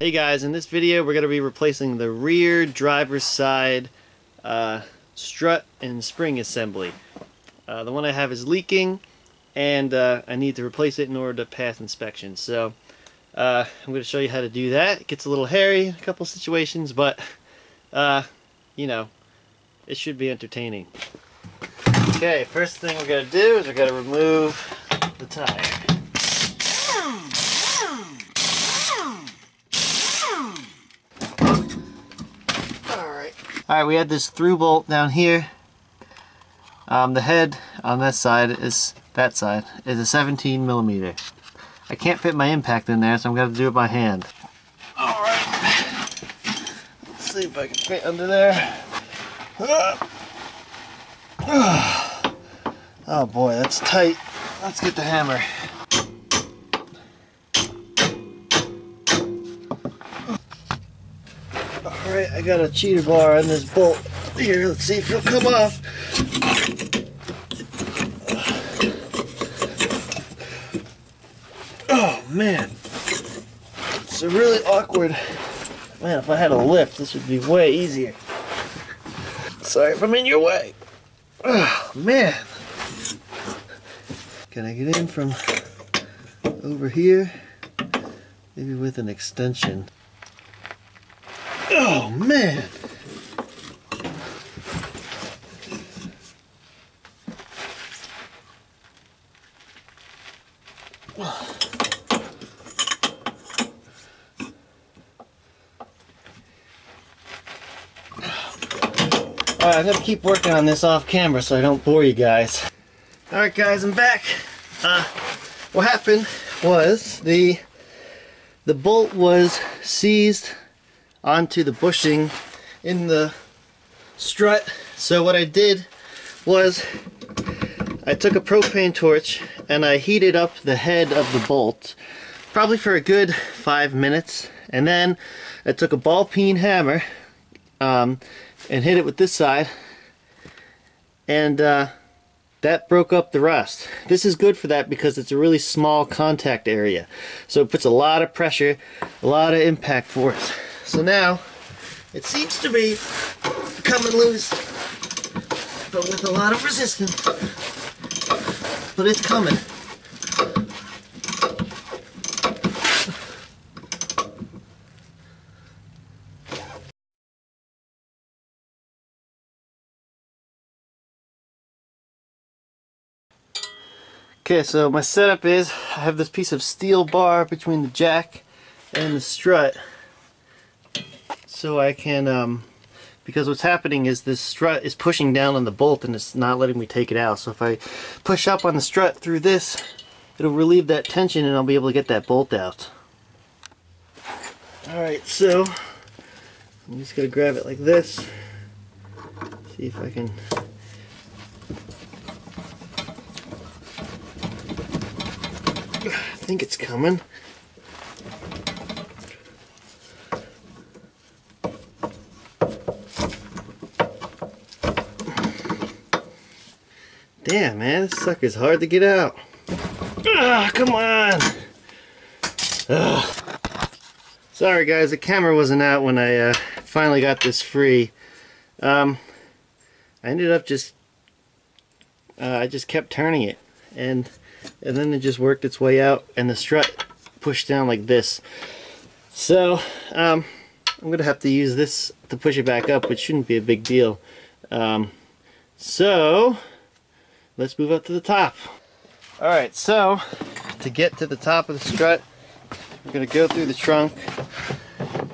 Hey guys, in this video we're going to be replacing the rear driver's side strut and spring assembly. The one I have is leaking and I need to replace it in order to pass inspection. So I'm going to show you how to do that. It gets a little hairy in a couple situations, but you know, it should be entertaining. Okay, first thing we're going to do is we're going to remove the tire. Alright, we had this through bolt down here. The head on this side is a 17 millimeter. I can't fit my impact in there, so I'm going to do it by hand. Alright, let's see if I can fit under there. Oh boy, that's tight. Let's get the hammer. Alright, I got a cheater bar on this bolt here. Let's see if it'll come off. Oh man, it's a really awkward. Man, if I had a lift, this would be way easier. Sorry if I'm in your way. Oh man. Can I get in from over here? Maybe with an extension. Oh man! Alright, I'm gonna keep working on this off camera so I don't bore you guys. Alright guys, I'm back. What happened was the bolt was seized onto the bushing in the strut. So what I did was I took a propane torch and I heated up the head of the bolt probably for a good 5 minutes, and then I took a ball peen hammer and hit it with this side, and that broke up the rust. This is good for that because it's a really small contact area, so it puts a lot of pressure, a lot of impact force. So now it seems to be coming loose, but with a lot of resistance. But it's coming. Okay, so my setup is I have this piece of steel bar between the jack and the strut, so I can because what's happening is this strut is pushing down on the bolt and it's not letting me take it out. So if I push up on the strut through this, it'll relieve that tension and I'll be able to get that bolt out. Alright, so I'm just going to grab it like this. See if I can. I think it's coming. Damn, man, this sucker's hard to get out. Ah, come on! Ugh. Sorry guys, the camera wasn't out when I finally got this free. I ended up I just kept turning it, and then it just worked its way out, and the strut pushed down like this. So I'm gonna have to use this to push it back up, which shouldn't be a big deal. So let's move up to the top. Alright, so to get to the top of the strut, we're going to go through the trunk,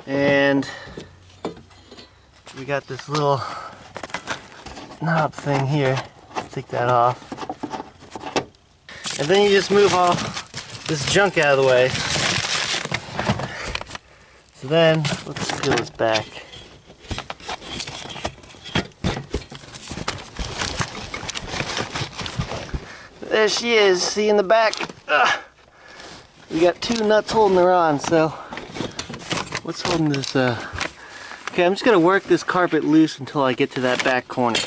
and we got this little knob thing here. Let's take that off. And then you just move all this junk out of the way. So then, let's peel this back. There she is, see in the back. Ugh. We got two nuts holding her on, so what's holding this? Okay, I'm just gonna work this carpet loose until I get to that back corner.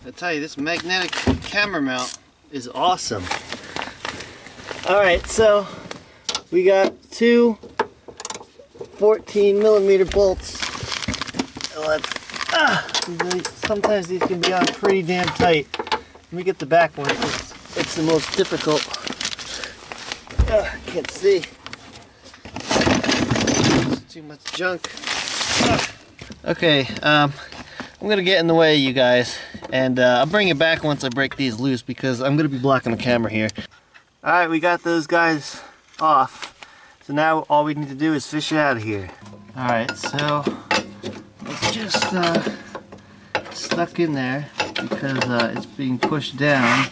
I tell you, this magnetic camera mount is awesome. Alright, so we got two 14mm bolts. Sometimes these can be on pretty damn tight. Let me get the back one. It's the most difficult. Can't see. Too much junk. Okay, I'm gonna get in the way, you guys, and I'll bring it back once I break these loose because I'm gonna be blocking the camera here. Alright, we got those guys off. So now all we need to do is fish it out of here. Alright, so it's just stuck in there because it's being pushed down.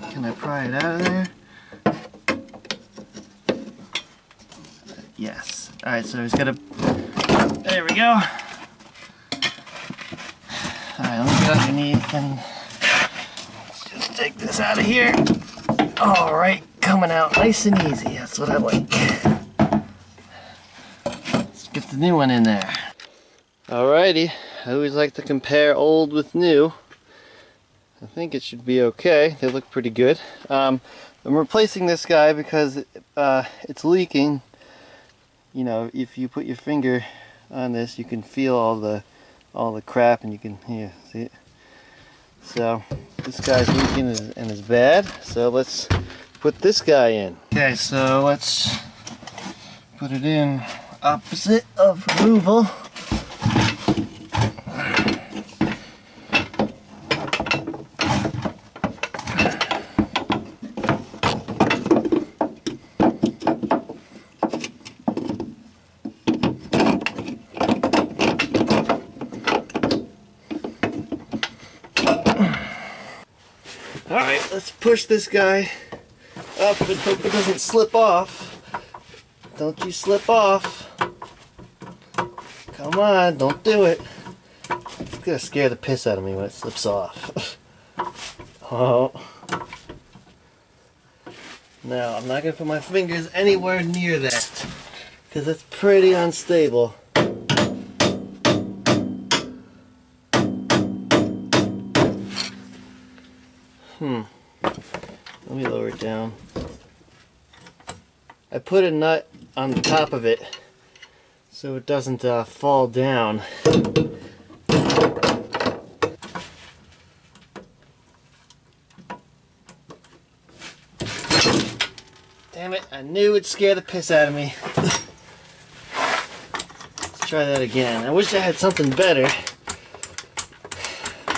Can I pry it out of there? Yes. Alright, so it's gotta... There we go. Alright, let me get underneath and let's just take this out of here. Alright, coming out nice and easy. That's what I like. Let's get the new one in there. Alrighty, I always like to compare old with new. I think it should be okay. They look pretty good. I'm replacing this guy because it's leaking. You know, if you put your finger on this, you can feel all the crap, and you can see it. So this guy's leaking and is bad. So let's put this guy in. Okay, so let's put it in opposite of removal. Alright, let's push this guy up and hope it doesn't slip off. Don't you slip off. Come on, don't do it. It's gonna scare the piss out of me when it slips off. Oh. Now, I'm not gonna put my fingers anywhere near that because it's pretty unstable. Let me lower it down. I put a nut on the top of it so it doesn't fall down. Damn it, I knew it'd scare the piss out of me. Let's try that again. I wish I had something better.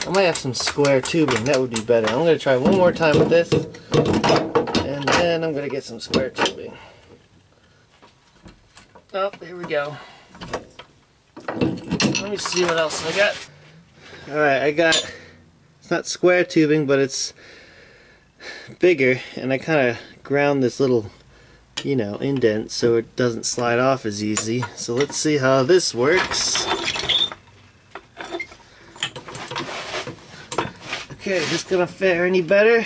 I might have some square tubing, that would be better. I'm going to try one more time with this, and then I'm going to get some square tubing. Oh, here we go. Let me see what else I got. Alright, I got, it's not square tubing, but it's bigger, and I kind of ground this little, you know, indent so it doesn't slide off as easy. So let's see how this works. Okay, is this gonna fare any better?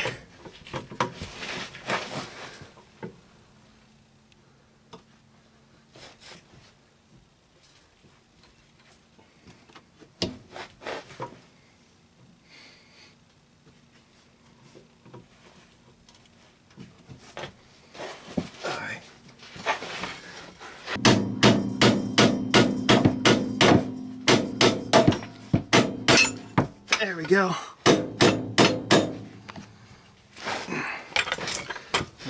Alright. There we go.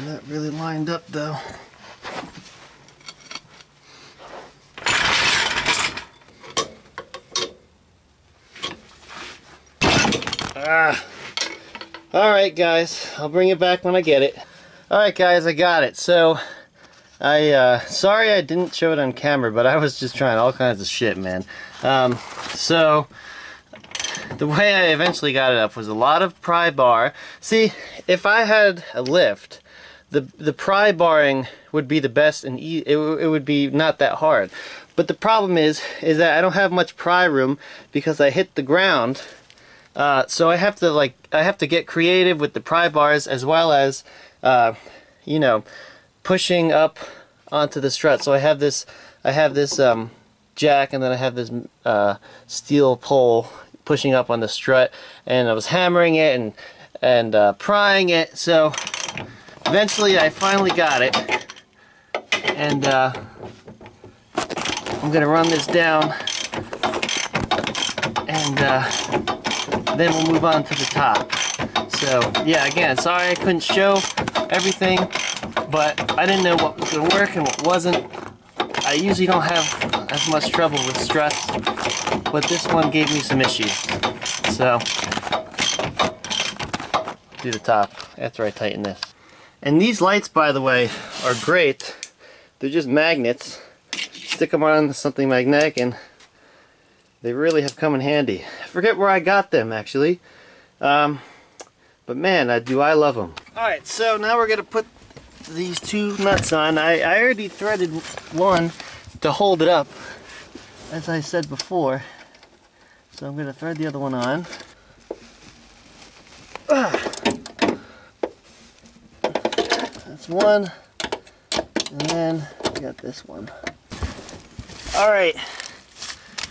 Not really lined up though. Alright guys, I'll bring it back when I get it. Alright guys, I got it. So sorry I didn't show it on camera, but I was just trying all kinds of shit, man. So the way I eventually got it up was a lot of pry bar. See, if I had a lift, the pry barring would be the best, and it would be not that hard. But the problem is that I don't have much pry room because I hit the ground. So I have to get creative with the pry bars, as well as you know, pushing up onto the strut. So I have this jack, and then I have this steel pole pushing up on the strut, and I was hammering it and prying it. So eventually I finally got it. and I'm gonna run this down, and then we'll move on to the top. So yeah, again, sorry I couldn't show everything, but I didn't know what was gonna work and what wasn't. I usually don't have as much trouble with struts, but this one gave me some issues. So, do the top after I tighten this. And these lights, by the way, are great. They're just magnets. Stick them on something magnetic and they really have come in handy. I forget where I got them, actually. But man, do I love them. Alright, so now we're going to put these two nuts on. I already threaded one to hold it up, as I said before. So I'm going to thread the other one on. That's one. And then we got this one. Alright.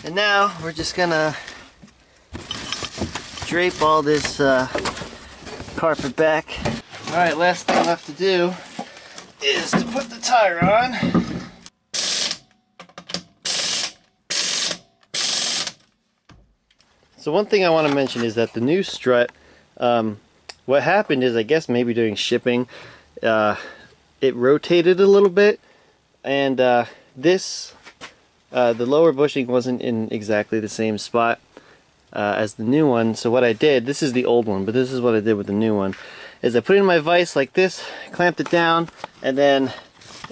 And now we're just going to drape all this carpet back. Alright, last thing left to do is to put the tire on. So one thing I want to mention is that the new Strut, what happened is, I guess maybe during shipping, it rotated a little bit, and the lower bushing wasn't in exactly the same spot as the new one. So what I did, this is the old one, but this is what I did with the new one, is I put it in my vise like this, clamped it down, and then,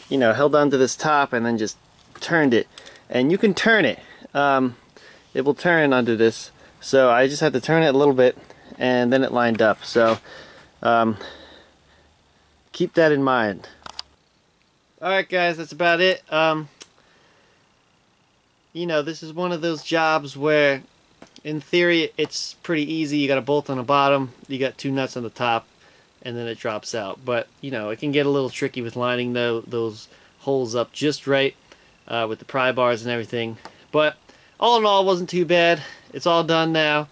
you know, held onto this top and then just turned it. And you can turn it. It will turn under this. So I just had to turn it a little bit and then it lined up. So keep that in mind. Alright guys, that's about it. You know, this is one of those jobs where in theory it's pretty easy. You got a bolt on the bottom, you got two nuts on the top, and then it drops out. But you know, it can get a little tricky with lining those holes up just right with the pry bars and everything. But all in all, it wasn't too bad. It's all done now.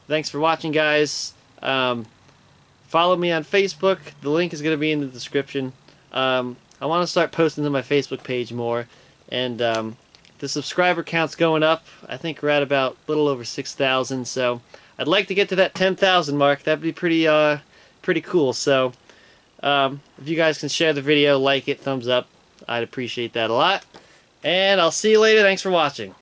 Thanks for watching, guys. Follow me on Facebook. The link is going to be in the description. I want to start posting to my Facebook page more, and the subscriber count's going up. I think we're at about a little over 6,000, so I'd like to get to that 10,000 mark. That'd be pretty cool. So if you guys can share the video, like it, thumbs up, I'd appreciate that a lot. And I'll see you later. Thanks for watching.